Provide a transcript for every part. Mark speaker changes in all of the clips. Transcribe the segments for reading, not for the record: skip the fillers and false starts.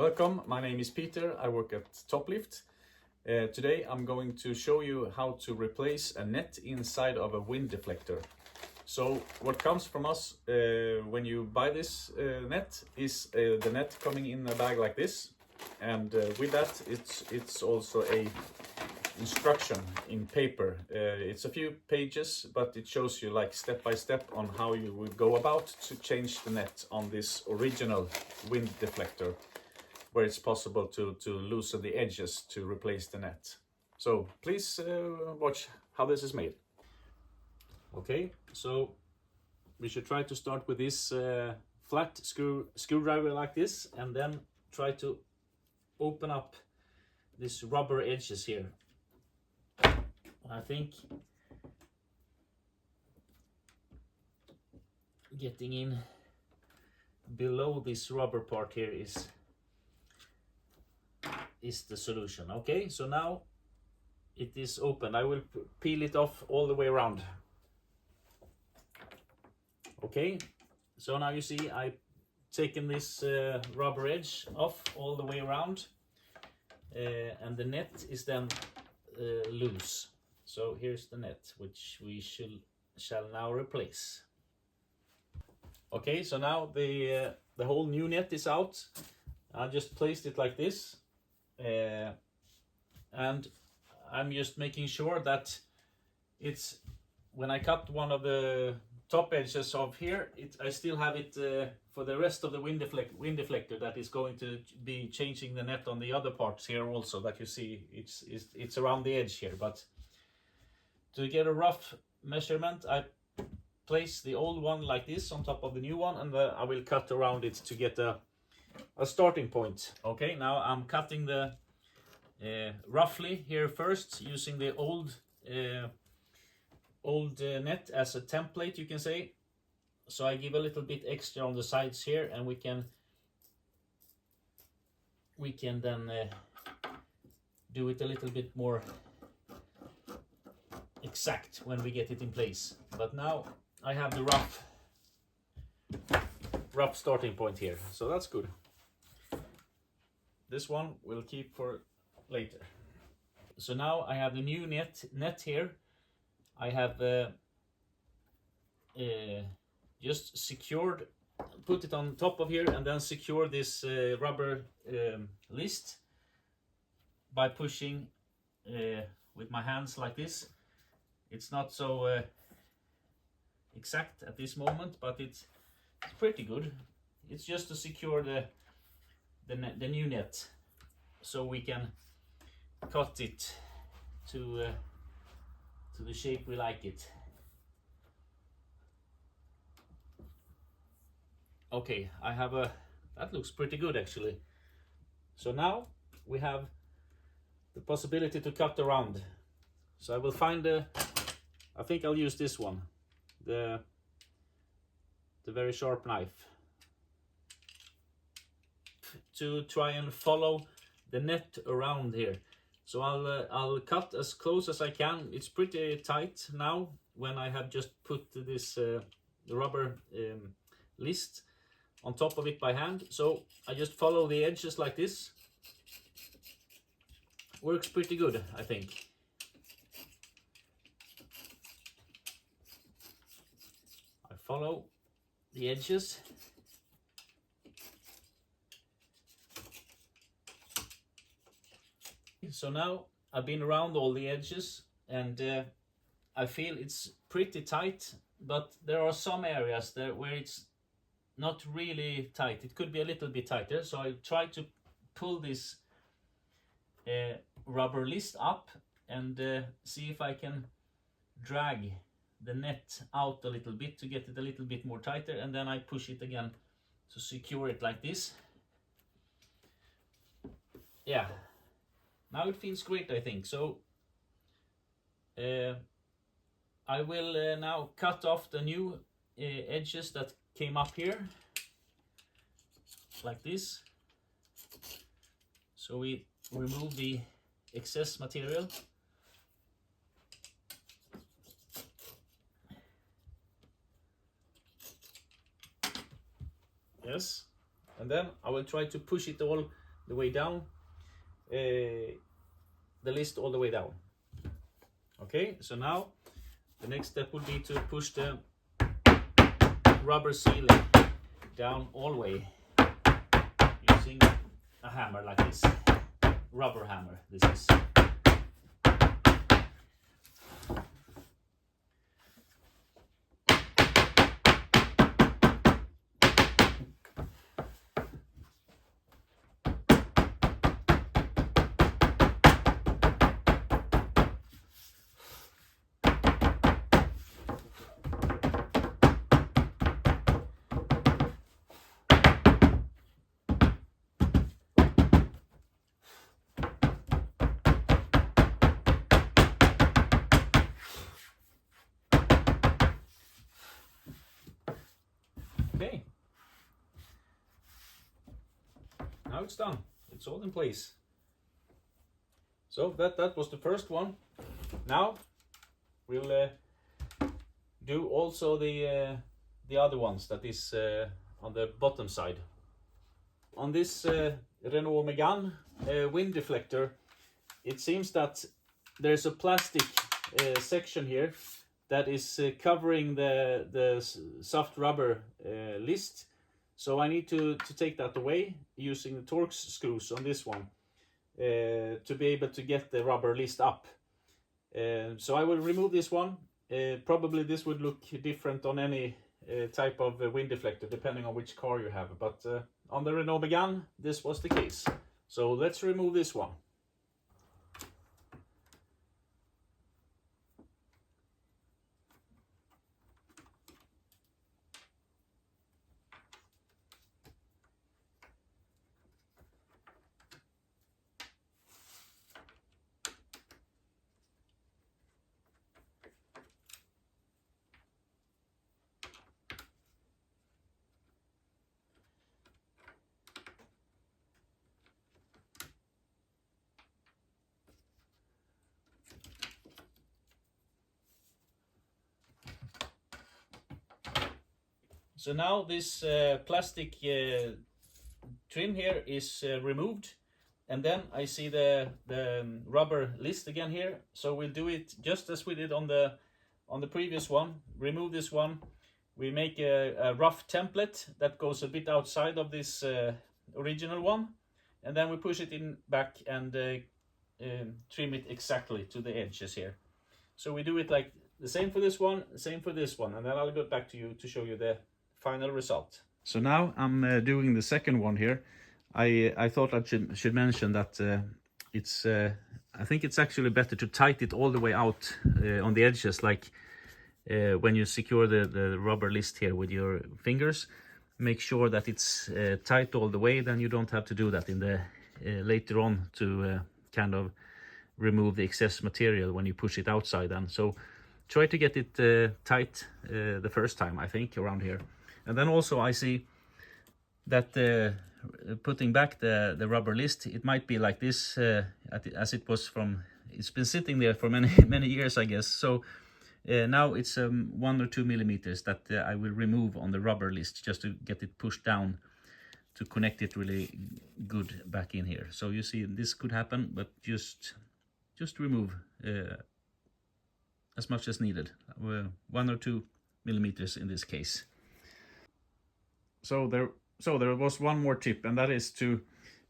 Speaker 1: Welcome, my name is Peter, I work at Toplift. Today I'm going to show you how to replace a net inside of a wind deflector. So what comes from us when you buy this net is the net coming in a bag like this, and with that it's also a instruction in paper. It's a few pages, but it shows you like step by step on how you would go about to change the net on this original wind deflector, where it's possible to loosen the edges to replace the net. So please watch how this is made. Okay, so we should try to start with this flat screwdriver like this, and then try to open up these rubber edges here. I think getting in below this rubber part here is the solution. Okay, so now it is open. I will peel it off all the way around. Okay, so now you see I've taken this rubber edge off all the way around, and the net is then loose. So here's the net, which we shall now replace. Okay, so now the whole new net is out. I just placed it like this, and I'm just making sure that it's, when I cut one of the top edges of here, I still have it for the rest of the wind deflector that is going to be changing the net on the other parts here also, that you see it's around the edge here. But to get a rough measurement, I place the old one like this on top of the new one, and I will cut around it to get a starting point. Okay, now I'm cutting the roughly here first, using the old net as a template, you can say. So I give a little bit extra on the sides here, and we can then do it a little bit more exact when we get it in place. But now I have the rough starting point here, so that's good. This one we'll keep for later. So now I have the new net here. I have just secured, put it on top of here, and then secure this rubber list by pushing with my hands like this. It's not so exact at this moment, but it's pretty good. It's just to secure the new net, so we can cut it to the shape we like it. Okay, I have that looks pretty good actually. So now we have the possibility to cut around. So I will find I think I'll use this one, the very sharp knife, to try and follow the net around here. So I'll cut as close as I can. It's pretty tight now when I have just put this rubber list on top of it by hand. So I just follow the edges like this. Works pretty good, I think. I follow the edges. So now I've been around all the edges, and I feel it's pretty tight, but there are some areas there where it's not really tight. It could be a little bit tighter, so I'll try to pull this rubber list up and see if I can drag the net out a little bit to get it a little bit more tighter, and then I push it again to secure it like this. Yeah. Now it feels great, I think. So I will now cut off the new edges that came up here, like this. So we remove the excess material. Yes, and then I will try to push it all the way down, the list all the way down. Okay, so now the next step would be to push the rubber sealing down all the way using a hammer like this, rubber hammer this is. Okay, now it's done. It's all in place. So that was the first one. Now we'll do also the other ones that is on the bottom side. On this Renault Megane wind deflector, it seems that there's a plastic section here that is covering the soft rubber list. So I need to take that away using the Torx screws on this one to be able to get the rubber list up. So I will remove this one. Probably this would look different on any type of wind deflector depending on which car you have, but on the Renault Megane this was the case. So let's remove this one. So now this plastic trim here is removed, and then I see the rubber list again here. So we'll do it just as we did on the previous one. Remove this one. We make a rough template that goes a bit outside of this original one, and then we push it in back and trim it exactly to the edges here. So we do it like the same for this one, the same for this one, and then I'll go back to you to show you the final result. So now I'm doing the second one here. I thought I should mention that it's I think it's actually better to tighten it all the way out on the edges, like when you secure the rubber list here with your fingers. Make sure that it's tight all the way, then you don't have to do that in the later on to kind of remove the excess material when you push it outside then. So try to get it tight the first time, I think, around here. And then also I see that putting back the rubber list, it might be like this as it was from, it's been sitting there for many years, I guess. So now it's 1 or 2 millimeters that I will remove on the rubber list just to get it pushed down to connect it really good back in here. So you see this could happen, but just remove as much as needed, 1 or 2 millimeters in this case. So there was one more tip, and that is to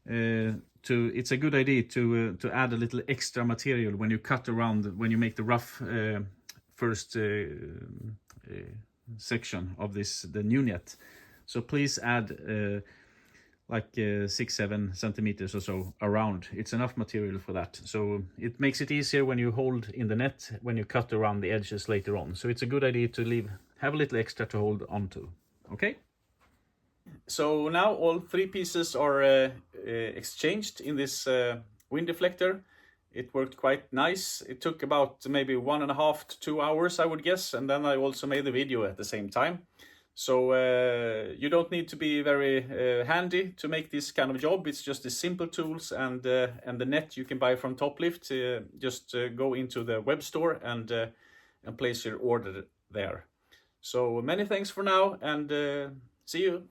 Speaker 1: it's a good idea to add a little extra material when you cut around, when you make the rough first section of the new net. So please add like 6-7 centimeters or so around. It's enough material for that. So it makes it easier when you hold in the net when you cut around the edges later on. So it's a good idea to have a little extra to hold onto. Okay. So now all 3 pieces are exchanged in this wind deflector. It worked quite nice. It took about maybe 1.5 to 2 hours, I would guess, and then I also made the video at the same time. So you don't need to be very handy to make this kind of job. It's just the simple tools and the net you can buy from Toplift. Just go into the web store and place your order there. So many thanks for now, and see you.